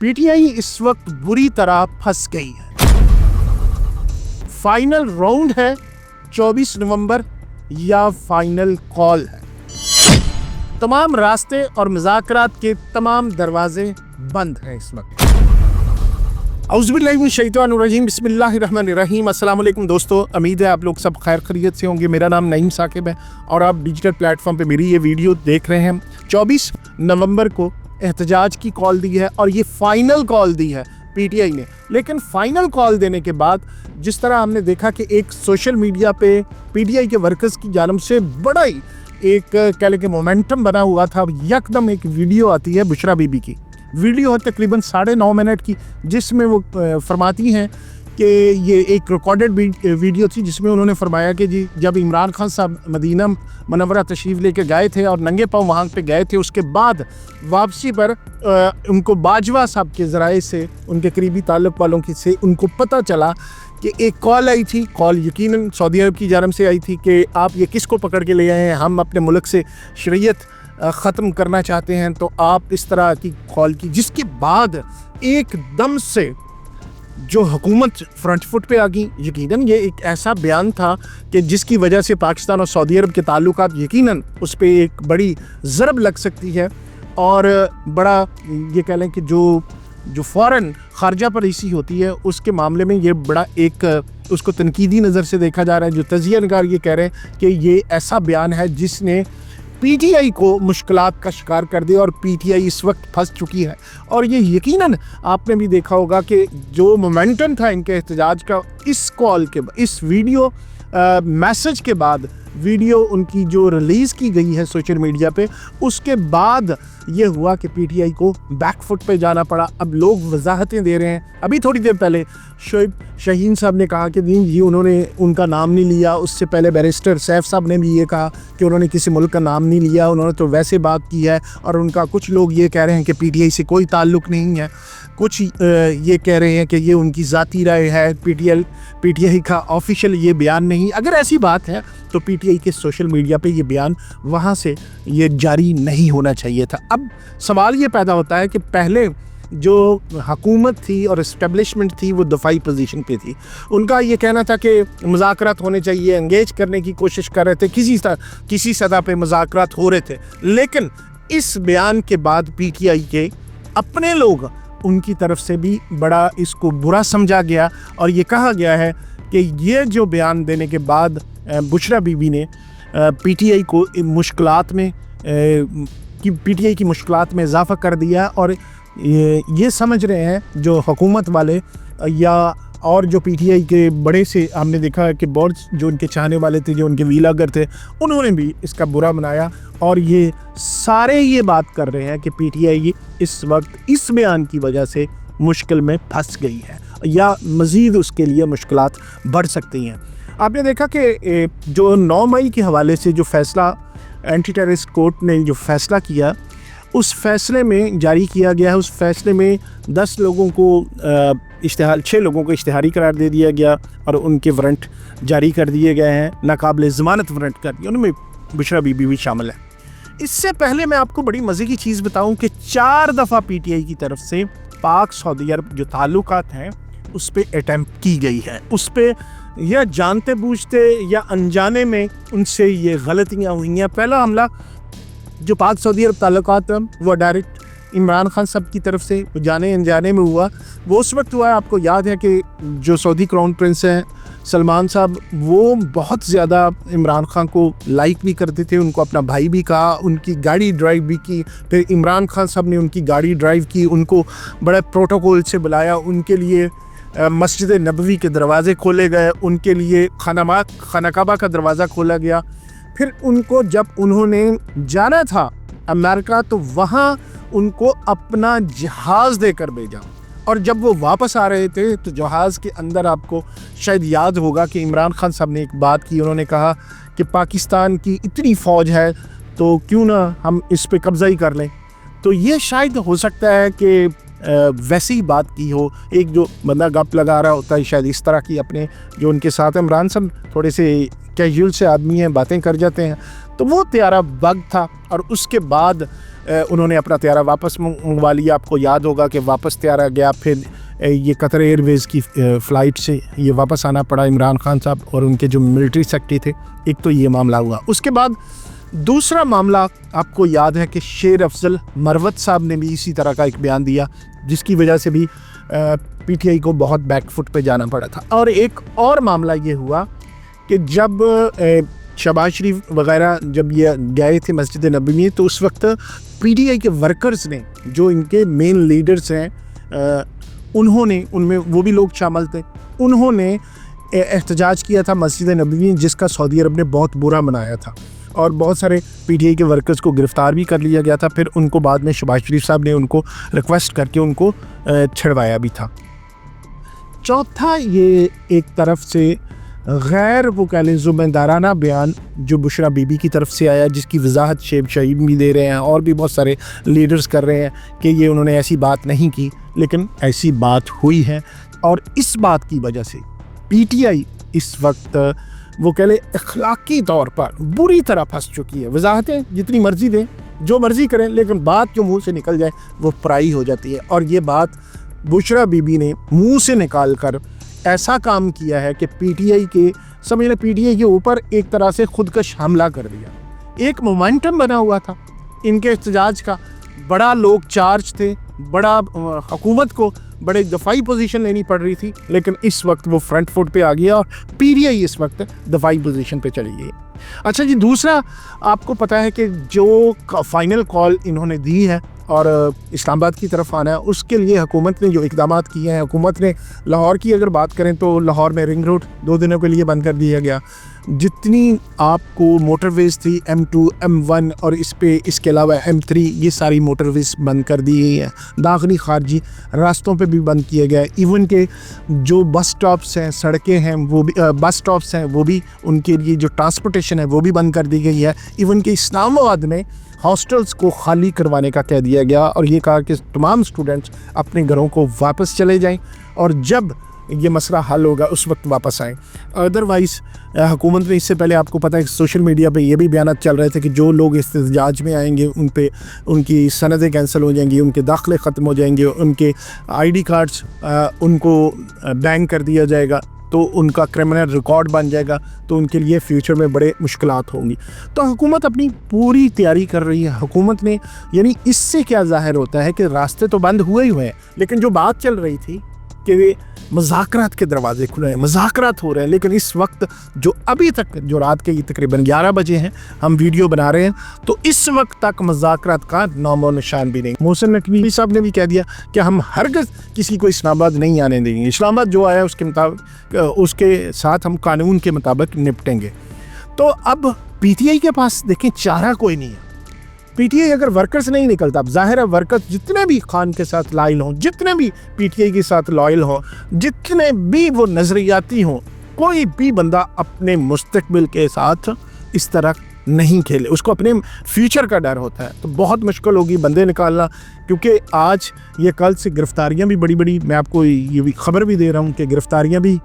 PTI इस वक्त बुरी तरह फंस गई है। फाइनल राउंड है 24 नवंबर या फाइनल कॉल है। तमाम रास्ते और मुज़ाकरात के तमाम दरवाजे बंद हैं इस वक्त। औज़ुबिल्लाहिमिनश्शैतानिर्रजीम, बिस्मिल्लाहिर्रहमानिर्रहीम। अस्सलाम वालेकुम दोस्तों, उम्मीद है आप लोग सब खैर खैरियत से होंगे। मेरा नाम नईम साकिब है और आप डिजिटल प्लेटफॉर्म पे मेरी ये वीडियो देख रहे हैं। 24 नवंबर को एहतजाज की कॉल दी है और ये फाइनल कॉल दी है पीटीआई ने। लेकिन फाइनल कॉल देने के बाद जिस तरह हमने देखा कि एक सोशल मीडिया पे पीटीआई के वर्कर्स की जानिब से बड़ा ही एक कह लें कि मोमेंटम बना हुआ था। यकदम एक वीडियो आती है बुशरा बीबी की, वीडियो है तकरीबन 9.5 मिनट की, जिसमें वो फरमाती हैं कि ये एक रिकॉर्डेड वीडियो थी जिसमें उन्होंने फरमाया कि जी जब इमरान खान साहब मदीना मनव्वरा तशरीफ़ लेके गए थे और नंगे पाँव वहाँ पे गए थे, उसके बाद वापसी पर उनको बाजवा साहब के ज़राए से, उनके करीबी ताल्लुक़ वालों की से उनको पता चला कि एक कॉल आई थी। कॉल यकीनन सऊदी अरब की जानिब से आई थी कि आप ये किसको पकड़ के ले आए हैं, हम अपने मुल्क से शरीयत ख़त्म करना चाहते हैं, तो आप इस तरह की कॉल की। जिसके बाद एकदम से जो हुकूमत फ्रंट फुट पे आ गई। यकीनन ये एक ऐसा बयान था कि जिसकी वजह से पाकिस्तान और सऊदी अरब के ताल्लुकात यकीनन उस पर एक बड़ी ज़रब लग सकती है और बड़ा ये कह लें कि जो फ़ौरन ख़ारजा पॉलिसी होती है उसके मामले में ये बड़ा एक उसको तनकीदी नज़र से देखा जा रहा है। जो तजिया नगार ये कह रहे हैं कि ये ऐसा बयान है जिसने पीटीआई को मुश्किलात का शिकार कर दिया और पीटीआई इस वक्त फंस चुकी है। और ये यकीनन आपने भी देखा होगा कि जो मोमेंटम था इनके एहतजाज का, इस कॉल के इस वीडियो मैसेज के बाद, वीडियो उनकी जो रिलीज़ की गई है सोशल मीडिया पे, उसके बाद ये हुआ कि पीटीआई को बैकफुट पे जाना पड़ा। अब लोग वजाहतें दे रहे हैं। अभी थोड़ी देर पहले शोएब शाहीन साहब ने कहा कि नहीं जी उन्होंने उनका नाम नहीं लिया। उससे पहले बैरिस्टर सैफ साहब ने भी ये कहा कि उन्होंने किसी मुल्क का नाम नहीं लिया, उन्होंने तो वैसे बात की है। और उनका कुछ लोग ये कह रहे हैं कि पीटीआई से कोई ताल्लुक़ नहीं है, कुछ ये कह रहे हैं कि ये उनकी ज़ाती राय है, पीटीआई का ऑफिशियल ये बयान नहीं। अगर ऐसी बात है तो पीटीआई के सोशल मीडिया पे ये बयान वहाँ से ये जारी नहीं होना चाहिए था। अब सवाल ये पैदा होता है कि पहले जो हुकूमत थी और इस्टेब्लिशमेंट थी वो दफ़ाई पोजीशन पे थी। उनका ये कहना था कि मुज़ाकरात होने चाहिए, एंगेज करने की कोशिश कर रहे थे, किसी सतह पे मुज़ाकरात हो रहे थे। लेकिन इस बयान के बाद पीटीआई के अपने लोग, उनकी तरफ से भी बड़ा इसको बुरा समझा गया और ये कहा गया है कि ये जो बयान देने के बाद बुशरा बीबी ने पीटीआई को मुश्किलात में पीटीआई की मुश्किलात में इजाफ़ा कर दिया। और ये समझ रहे हैं जो हुकूमत वाले या और जो पीटीआई के बड़े से हमने देखा है कि बहुत जो उनके चाहने वाले थे, जो उनके वीलागर थे, उन्होंने भी इसका बुरा मनाया। और ये सारे ये बात कर रहे हैं कि पीटीआई इस वक्त इस बयान की वजह से मुश्किल में फंस गई है या मज़ीद उसके लिए मुश्किलात बढ़ सकती हैं। आपने देखा कि जो 9 मई के हवाले से जो फ़ैसला एंटी टेररिस्ट कोर्ट ने जो फ़ैसला किया, उस फ़ैसले में जारी किया गया है, उस फ़ैसले में 10 लोगों को 6 लोगों को इश्तिहारी करार दे दिया गया और उनके वारंट जारी कर दिए गए हैं, नाकाबिल ज़मानत वारंट कर दिए, उनमें बुशरा बीबी भी शामिल है। इससे पहले मैं आपको बड़ी मज़े की चीज़ बताऊं कि 4 दफ़ा पीटीआई की तरफ से पाक सऊदी अरब जो ताल्लुकात हैं उस पर अटैम्प्ट की गई है, उस पर या जानते बूझते या अनजाने में उनसे ये गलतियाँ हुई हैं। पहला हमला जो पाक सऊदी अरब ताल्लुकात वो डायरेक्ट इमरान खान साहब की तरफ से जाने अनजाने में हुआ। वो उस वक्त हुआ, आपको याद है कि जो सऊदी क्राउन प्रिंस हैं सलमान साहब, वो बहुत ज़्यादा इमरान खान को लाइक भी करते थे, उनको अपना भाई भी कहा, उनकी गाड़ी ड्राइव भी की। फिर इमरान खान साहब ने उनकी गाड़ी ड्राइव की, उनको बड़े प्रोटोकॉल से बुलाया, उनके लिए मस्जिद नबवी के दरवाज़े खोले गए, उनके लिए खाना काबा का दरवाज़ा खोला गया। फिर उनको जब उन्होंने जाना था अमेरिका तो वहाँ उनको अपना जहाज़ देकर भेजा और जब वो वापस आ रहे थे तो जहाज़ के अंदर आपको शायद याद होगा कि इमरान खान साहब ने एक बात की। उन्होंने कहा कि पाकिस्तान की इतनी फ़ौज है तो क्यों ना हम इस पे कब्ज़ा ही कर लें। तो ये शायद हो सकता है कि वैसी ही बात की हो। एक जो बंदा गप लगा रहा होता है शायद इस तरह की, अपने जो उनके साथ इमरान साहब थोड़े से कैजुअल से आदमी हैं, बातें कर जाते हैं, तो वो त्यारा बग था और उसके बाद उन्होंने अपना त्यारा वापस मंगवा लिया। आपको याद होगा कि वापस त्यारा गया, फिर ये कतर एयरवेज़ की फ़्लाइट से ये वापस आना पड़ा इमरान खान साहब और उनके जो मिलिट्री सेक्रेटरी थे। एक तो ये मामला हुआ। उसके बाद दूसरा मामला आपको याद है कि शेर अफजल मरवत साहब ने भी इसी तरह का एक बयान दिया, जिसकी वजह से भी पीटीआई को बहुत बैकफुट पे जाना पड़ा था। और एक और मामला ये हुआ कि जब शहबाज शरीफ वगैरह जब ये गए थे मस्जिद नबी में, तो उस वक्त पीटीआई के वर्कर्स ने, जो इनके मेन लीडर्स हैं, उन्होंने, उनमें वो भी लोग शामिल थे, उन्होंने एहतजाज किया था मस्जिद नबी में, जिसका सऊदी अरब ने बहुत बुरा मनाया था और बहुत सारे पीटीआई के वर्कर्स को गिरफ़्तार भी कर लिया गया था। फिर उनको बाद में शहबाज शरीफ साहब ने उनको रिक्वेस्ट करके उनको छुड़वाया भी था। चौथा, ये एक तरफ से गैर वो कह लें ज़िम्मेदाराना बयान जो बुशरा बीबी की तरफ से आया, जिसकी वजाहत शेख शहीद भी दे रहे हैं और भी बहुत सारे लीडर्स कर रहे हैं कि ये उन्होंने ऐसी बात नहीं की, लेकिन ऐसी बात हुई है। और इस बात की वजह से पीटीआई इस वक्त वो कह लें अखलाकी तौर पर बुरी तरह फंस चुकी है। वजाहतें जितनी मर्जी दें, जो मर्जी करें, लेकिन बात जो मुंह से निकल जाए वो पराई हो जाती है। और ये बात बुशरा बीबी ने मुंह से निकाल कर ऐसा काम किया है कि पीटीआई के, समझ लें पीटीआई के ऊपर एक तरह से खुदकश हमला कर दिया। एक मोमेंटम बना हुआ था इनके एहतजाज का, बड़ा लोग चार्ज थे, बड़ा हुकूमत को बड़े दफाई पोजीशन लेनी पड़ रही थी, लेकिन इस वक्त वो फ्रंट फुट पे आ गया और पीटीआई इस वक्त दफाई पोजीशन पे चली गई। अच्छा जी, दूसरा आपको पता है कि जो फाइनल कॉल इन्होंने दी है और इस्लामाबाद की तरफ आना है, उसके लिए हुकूमत ने जो इक़दाम किए हैं, हुकूमत ने लाहौर की अगर बात करें तो लाहौर में रिंग रोड 2 दिनों के लिए बंद कर दिया गया। जितनी आपको मोटरवेज़ थी M2, M1 और इसके अलावा M3, ये सारी मोटरवेज़ बंद कर दी गई हैं। दाखिली खारजी रास्तों पे भी बंद किए गए। इवन के जो बस स्टॉप्स हैं, सड़कें हैं, वो भी बस स्टॉप्स हैं, वो भी उनके लिए जो ट्रांसपोर्टेशन है वो भी बंद कर दी गई है। इवन के इस्लामाबाद में हॉस्टल्स को खाली करवाने का कह दिया गया और ये कहा कि तमाम स्टूडेंट्स अपने घरों को वापस चले जाएं और जब ये मसला हल होगा उस वक्त वापस आएँ। अदरवाइज़ हुकूमत ने, इससे पहले आपको पता है सोशल मीडिया पे ये भी बयान चल रहे थे कि जो लोग इस्तेजाज में आएंगे उन पे उनकी सनदें कैंसिल हो जाएंगी, उनके दाखिले ख़त्म हो जाएंगे, उनके आईडी कार्ड्स उनको बैन कर दिया जाएगा, तो उनका क्रिमिनल रिकॉर्ड बन जाएगा, तो उनके लिए फ्यूचर में बड़े मुश्किलात होंगी। तो हुकूमत अपनी पूरी तैयारी कर रही है। हुकूमत ने, यानी इससे क्या ज़ाहिर होता है कि रास्ते तो बंद हुए ही हुए हैं, लेकिन जो बात चल रही थी कि मुज़ाकरात के दरवाजे खुले हैं, मुज़ाकरात हो रहे हैं, लेकिन इस वक्त जो अभी तक, जो रात के तकरीबन 11 बजे हैं, हम वीडियो बना रहे हैं, तो इस वक्त तक मुज़ाकरात का नामो निशान भी नहीं। मोहसिन नकवी साहब ने भी कह दिया कि हम हरगिज़ किसी को इस्लामाबाद नहीं आने देंगे, इस्लामाबाद जो आया उसके मुताबिक, उसके साथ हम कानून के मुताबिक निपटेंगे। तो अब पीटीआई के पास देखें चारा कोई नहीं है। पीटीआई अगर वर्कर्स नहीं निकलता, अब जाहिर है वर्कर्स जितने भी खान के साथ लॉयल हों, जितने भी पीटीआई के साथ लॉयल हों, जितने भी वो नज़रियाती हों, कोई भी बंदा अपने मुस्तकबिल के साथ इस तरह नहीं खेले, उसको अपने फ्यूचर का डर होता है। तो बहुत मुश्किल होगी बंदे निकालना, क्योंकि आज ये कल से गिरफ्तारियाँ भी बड़ी बड़ी, मैं आपको ये भी खबर भी दे रहा हूँ कि गिरफ्तारियाँ भी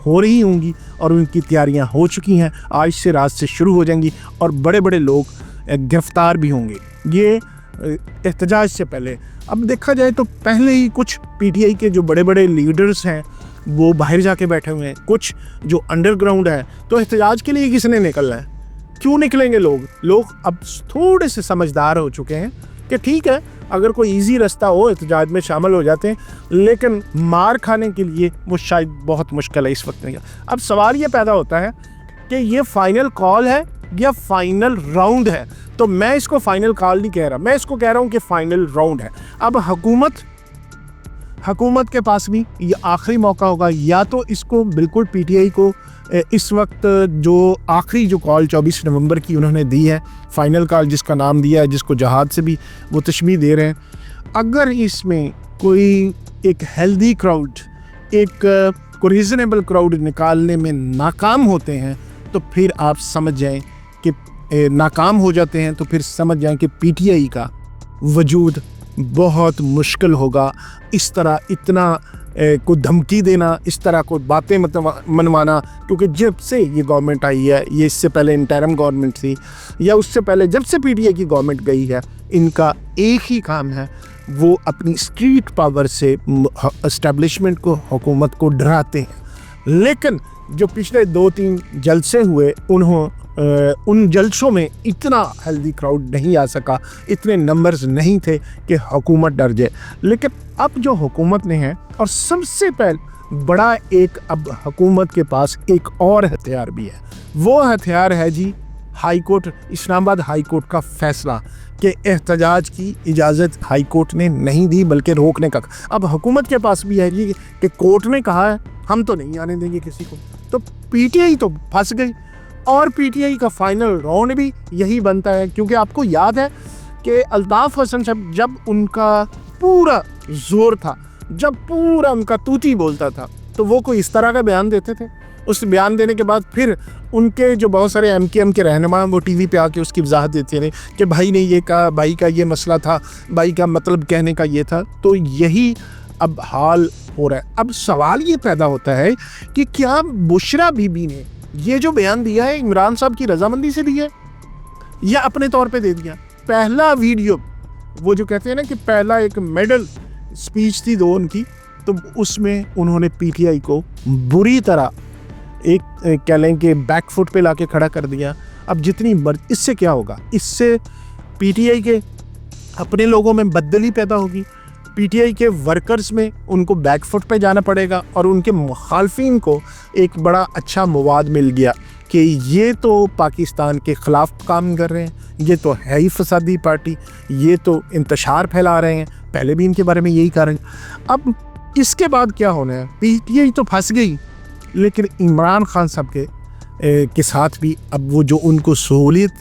हो रही होंगी और उनकी तैयारियाँ हो चुकी हैं। आज से रात से शुरू हो जाएंगी और बड़े बड़े लोग गिरफ्तार भी होंगे ये एहतजाज से पहले। अब देखा जाए तो पहले ही कुछ पीटीआई के जो बड़े बड़े लीडर्स हैं वो बाहर जाके बैठे हुए हैं, कुछ जो अंडरग्राउंड है। तो एहतजाज के लिए किसने निकलना है? क्यों निकलेंगे लोग अब थोड़े से समझदार हो चुके हैं कि ठीक है, अगर कोई इजी रास्ता हो एहतजाज में शामिल हो जाते हैं, लेकिन मार खाने के लिए वो शायद बहुत मुश्किल है इस वक्त नहीं। अब सवाल ये पैदा होता है कि ये फाइनल कॉल है या फाइनल राउंड है। तो मैं इसको फाइनल कॉल नहीं कह रहा, मैं इसको कह रहा हूँ कि फाइनल राउंड है। अब हुकूमत के पास भी ये आखिरी मौका होगा, या तो इसको बिल्कुल पीटीआई को इस वक्त जो आखिरी जो कॉल 24 नवंबर की उन्होंने दी है, फाइनल कॉल जिसका नाम दिया है, जिसको जहाद से भी वो तशमीह दे रहे हैं, अगर इसमें कोई एक हेल्दी क्राउड, एक रीज़नेबल क्राउड निकालने में नाकाम होते हैं, तो फिर आप समझ जाएं कि नाकाम हो जाते हैं, तो फिर समझ जाएं कि पीटीआई का वजूद बहुत मुश्किल होगा। इस तरह इतना को धमकी देना, इस तरह को बातें मनवाना, क्योंकि जब से ये गवर्नमेंट आई है, ये इससे पहले इंटरिम गवर्नमेंट थी या उससे पहले जब से पीटीआई की गवर्नमेंट गई है, इनका एक ही काम है, वो अपनी स्ट्रीट पावर से एस्टेब्लिशमेंट को, हुकूमत को डराते हैं। लेकिन जो पिछले 2-3 जलसे हुए, उन जलसों में इतना हेल्दी क्राउड नहीं आ सका, इतने नंबर्स नहीं थे कि हुकूमत डर जाए। लेकिन अब जो हुकूमत ने है, और सबसे पहले बड़ा एक अब हुकूमत के पास एक और हथियार भी है, वो हथियार है जी high court, Islamabad high court का फैसला कि एहतजाज की इजाज़त हाई कोर्ट ने नहीं दी बल्कि रोकने का। अब हुकूमत के पास भी है जी कि कोर्ट ने कहा है हम तो नहीं आने देंगे किसी को, तो पीटीआई तो फंस गई। और पीटीआई का फाइनल राउंड भी यही बनता है, क्योंकि आपको याद है कि अल्ताफ़ हसन साहब जब उनका पूरा जोर था, जब पूरा उनका तूती बोलता था, तो वो कोई इस तरह का बयान देते थे। उस बयान देने के बाद फिर उनके जो बहुत सारे एमकेएम के रहनुमा वो टीवी पे आके उसकी वजाहत देते रहे कि भाई ने ये कहा, भाई का ये मसला था, भाई का मतलब कहने का ये था। तो यही अब हाल हो रहा है। अब सवाल ये पैदा होता है कि क्या बुशरा बीबी ने ये जो बयान दिया है इमरान साहब की रजामंदी से दिया है या अपने तौर पे दे दिया? पहला वीडियो, वो जो कहते हैं ना कि पहला एक मेडल स्पीच थी 2 उनकी, तो उसमें उन्होंने पीटीआई को बुरी तरह एक कह लें कि बैकफुट पे लाके खड़ा कर दिया। अब जितनी इससे क्या होगा? इससे पीटीआई के अपने लोगों में बददली पैदा होगी, पीटीआई के वर्कर्स में उनको बैकफुट पे जाना पड़ेगा, और उनके मुखालफिन को एक बड़ा अच्छा मवाद मिल गया कि ये तो पाकिस्तान के ख़िलाफ़ काम कर रहे हैं, ये तो है ही फसादी पार्टी, ये तो इंतशार फैला रहे हैं। पहले भी इनके बारे में यही कारण। अब इसके बाद क्या होना है? पीटीआई तो फंस गई, लेकिन इमरान खान साहब के साथ भी अब वो जो उनको सहूलियत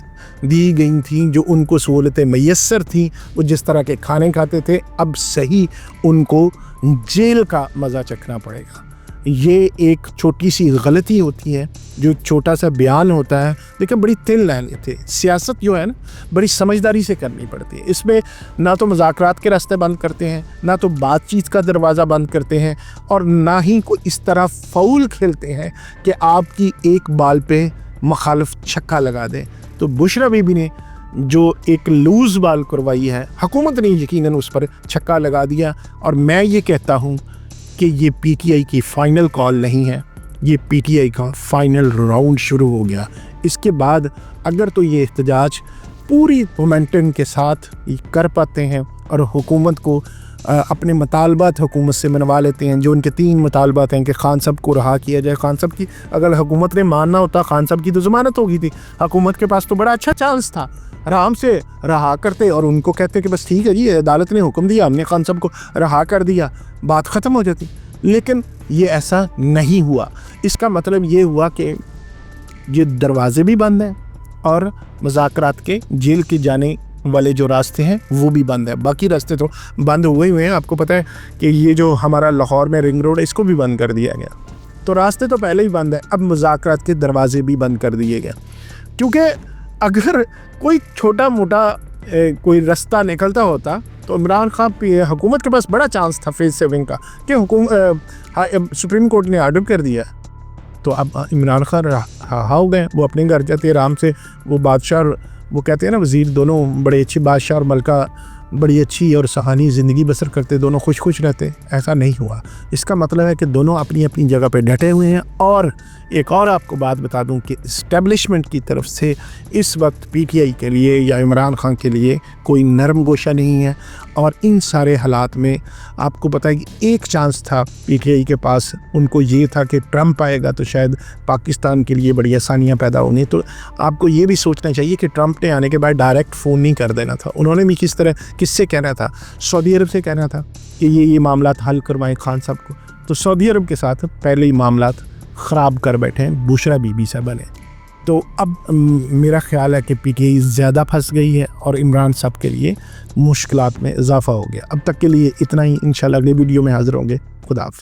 दी गई थी, जो उनको सहूलतें मैसर थी, वो जिस तरह के खाने खाते थे, अब सही उनको जेल का मज़ा चखना पड़ेगा। ये एक छोटी सी गलती होती है, जो छोटा सा बयान होता है, लेकिन बड़ी तिल लाइन थे। सियासत जो है ना, बड़ी समझदारी से करनी पड़ती है। इसमें ना तो मुज़ाकरात के रास्ते बंद करते हैं, ना तो बातचीत का दरवाज़ा बंद करते हैं, और ना ही कोई इस तरह फाउल खेलते हैं कि आपकी एक बाल पे मुखालिफ छक्का लगा दें। तो बुशरा बीबी ने जो एक लूज़ बाल करवाई है, हुकूमत ने यकीनन उस पर छक्का लगा दिया। और मैं ये कहता हूँ कि ये पीटीआई की फ़ाइनल कॉल नहीं है, ये पीटीआई का फ़ाइनल राउंड शुरू हो गया। इसके बाद अगर तो ये एहतजाज पूरी मोमेंटम के साथ कर पाते हैं और हुकूमत को अपने मुतालबात हुकूमत से मनवा लेते हैं, जो उनके 3 मुतालबात हैं कि खान साहब को रहा किया जाए। खान साहब की अगर हुकूमत ने मानना होता, खान साहब की तो ज़मानत हो गई थी, हुकूमत के पास तो बड़ा अच्छा चांस था, आराम से रहा करते और उनको कहते कि बस ठीक है जी, अदालत ने हुक्म दिया, हमने खान साहब को रहा कर दिया, बात ख़त्म हो जाती। लेकिन ये ऐसा नहीं हुआ। इसका मतलब ये हुआ कि ये दरवाजे भी बंद हैं और मुज़ाकरात के जेल के जाने वाले जो रास्ते हैं वो भी बंद है। बाकी रास्ते तो बंद हुए हुए हैं। आपको पता है कि ये जो हमारा लाहौर में रिंग रोड है, इसको भी बंद कर दिया गया। तो रास्ते तो पहले ही बंद है, अब मुज़ाकरात के दरवाजे भी बंद कर दिए गए। क्योंकि अगर कोई छोटा मोटा कोई रास्ता निकलता होता तो इमरान खान हुकूमत के पास बड़ा चांस था फेज़ 7 का, कि सुप्रीम कोर्ट ने आर्डर कर दिया। तो अब इमरान खान रहा हो गए, वो अपने घर जाते आराम से। वो बादशाह, वो कहते हैं ना वज़ीर, दोनों बड़े अच्छे, बादशाह और मलका बड़ी अच्छी और सुहानी ज़िंदगी बसर करते, दोनों खुश रहते। ऐसा नहीं हुआ। इसका मतलब है कि दोनों अपनी अपनी जगह पे डटे हुए हैं। और एक और आपको बात बता दूं कि इस्टेब्लिशमेंट की तरफ से इस वक्त पीटीआई के लिए या इमरान खान के लिए कोई नरम गोशा नहीं है। और इन सारे हालात में आपको पता है कि एक चांस था पीटीआई के पास, उनको ये था कि ट्रंप आएगा तो शायद पाकिस्तान के लिए बड़ी आसानियाँ पैदा होंगी। तो आपको ये भी सोचना चाहिए कि ट्रंप ने आने के बाद डायरेक्ट फ़ोन नहीं कर देना था। उन्होंने भी किससे कहना था? सऊदी अरब से कहना था कि ये मामलात हल करवाएं खान साहब को। तो सऊदी अरब के साथ पहले ही मामलात ख़राब कर बैठे हैं, बुशरा बीबी से बने। तो अब मेरा ख्याल है कि पीटीआई ज़्यादा फंस गई है और इमरान साहब के लिए मुश्किलात में इजाफ़ा हो गया। अब तक के लिए इतना ही। इंशाल्लाह अगले वीडियो में हाज़िर होंगे। खुदा हाफ़िज़।